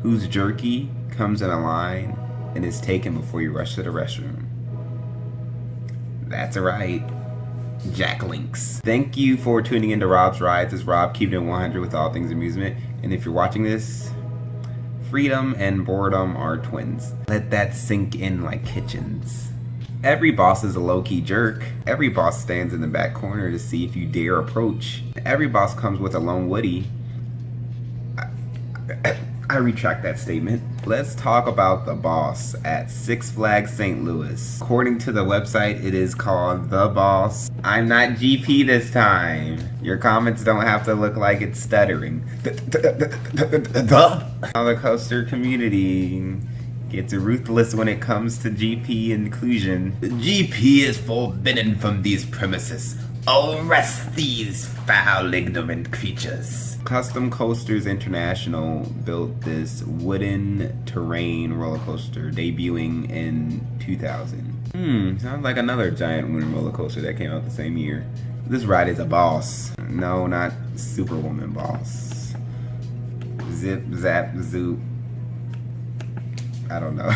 whose jerky comes in a line and is taken before you rush to the restroom. That's right, Jack Links. Thank you for tuning into Rob's Rides. It's Rob, keeping it 100 with all things amusement. And if you're watching this, freedom and boredom are twins. Let that sink in like kitchens. Every boss is a low-key jerk. Every boss stands in the back corner to see if you dare approach. Every boss comes with a lone woody. I retract that statement. Let's talk about the boss at Six Flags St. Louis. According to the website, it is called The Boss. I'm not GP this time. Your comments don't have to look like it's stuttering. The roller coaster community gets ruthless when it comes to GP inclusion. GP is forbidden from these premises. Arrest these foul, ignorant creatures. Custom Coasters International built this wooden terrain roller coaster debuting in 2000. Sounds like another giant wooden roller coaster that came out the same year. This ride is a boss. No, not Superwoman boss. Zip, zap, zoop. I don't know.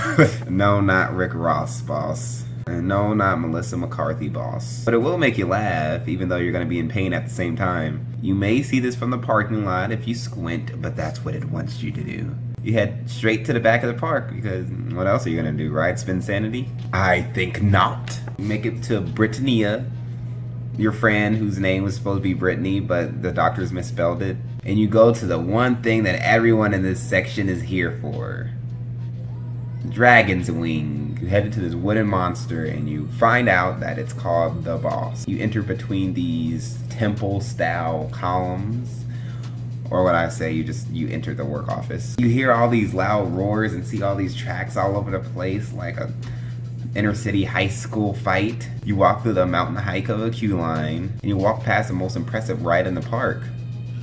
No, not Rick Ross boss. And no, not Melissa McCarthy boss. But it will make you laugh, even though you're going to be in pain at the same time. You may see this from the parking lot if you squint, but that's what it wants you to do. You head straight to the back of the park, because what else are you going to do, ride Spin Sanity? I think not. Make it to Britannia, your friend whose name was supposed to be Brittany, but the doctors misspelled it. And you go to the one thing that everyone in this section is here for. Dragon's Wing. You head into this wooden monster and you find out that it's called The Boss. You enter between these temple style columns, or what I say, you enter the work office. You hear all these loud roars and see all these tracks all over the place like a inner city high school fight. You walk through the mountain hike of a queue line and you walk past the most impressive ride in the park.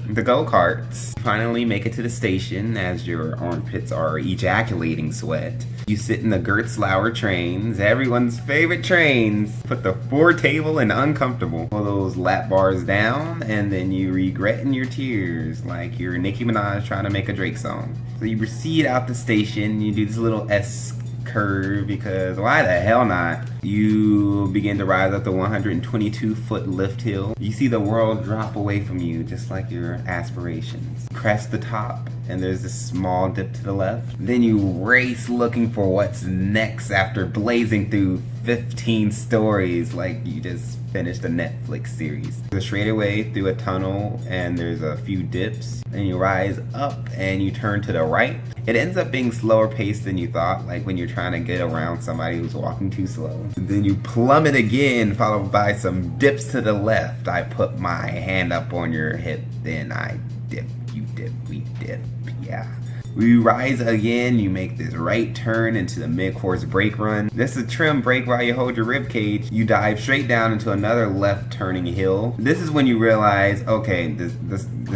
The go-karts. Finally make it to the station as your armpits are ejaculating sweat. You sit in the Gertzlauer trains, everyone's favorite trains. Put the fore table in uncomfortable. Pull those lap bars down and then you regret in your tears like you're Nicki Minaj trying to make a Drake song. So you proceed out the station, you do this little S curve because why the hell not? You begin to rise up the 122-foot lift hill. You see the world drop away from you just like your aspirations. Crest the top and there's this small dip to the left. Then you race looking for what's next after blazing through 15 stories like you just finished a Netflix series. There's a straightaway through a tunnel and there's a few dips and you rise up and you turn to the right. It ends up being slower paced than you thought, like when you're trying to get around somebody who's walking too slow. And then you plummet again, followed by some dips to the left. I put my hand up on your hip, then I dip, you dip, we dip, yeah. We rise again, you make this right turn into the mid-course brake run. This is a trim brake while you hold your rib cage. You dive straight down into another left turning hill. This is when you realize, okay, this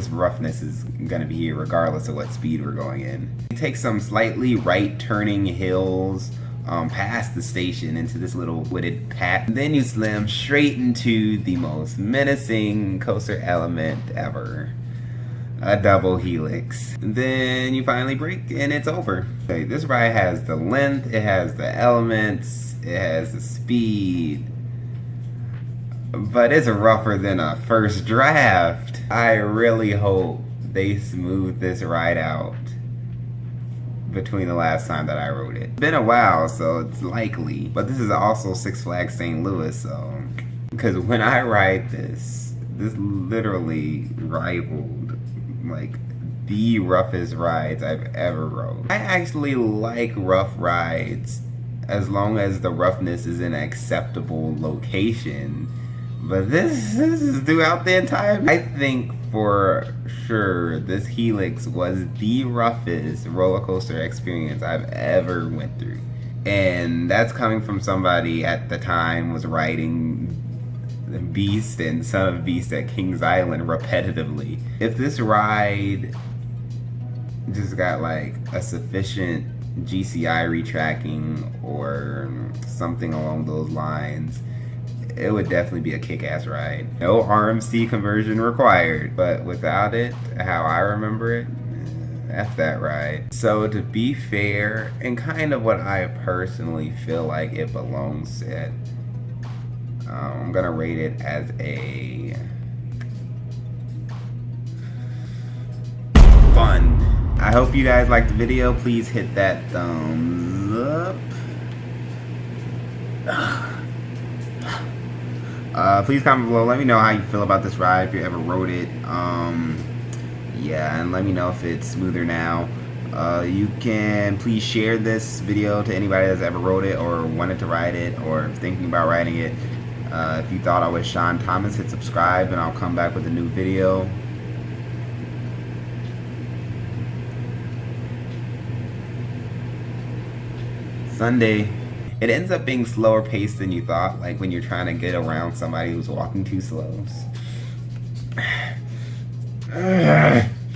roughness is gonna be here regardless of what speed we're going in. You take some slightly right turning hills past the station into this little wooded path. Then you slam straight into the most menacing coaster element ever. A double helix. Then you finally brake and it's over. Okay, this ride has the length, it has the elements, it has the speed, but it's rougher than a first draft. I really hope they smooth this ride out between the last time that I rode it. It's been a while, so it's likely, but this is also Six Flags St. Louis, so because when I ride this literally rivaled like the roughest rides I've ever rode. I actually like rough rides as long as the roughness is in an acceptable location, but this is throughout the entire. I think for sure this helix was the roughest roller coaster experience I've ever went through, and that's coming from somebody at the time was riding Beast and Son of Beast at Kings Island repetitively. If this ride just got like a sufficient GCI retracking or something along those lines, it would definitely be a kick-ass ride. No RMC conversion required, but without it, how I remember it, F that ride. So to be fair, and kind of what I personally feel like it belongs at, I'm gonna rate it as a fun. I hope you guys liked the video. Please hit that thumbs up. Please comment below. Let me know how you feel about this ride, if you ever rode it. Yeah, and let me know if it's smoother now. You can please share this video to anybody that's ever rode it or wanted to ride it or thinking about riding it. If you thought I was Sean Thomas, hit subscribe and I'll come back with a new video. Sunday. It ends up being slower paced than you thought, like when you're trying to get around somebody who's walking too slow.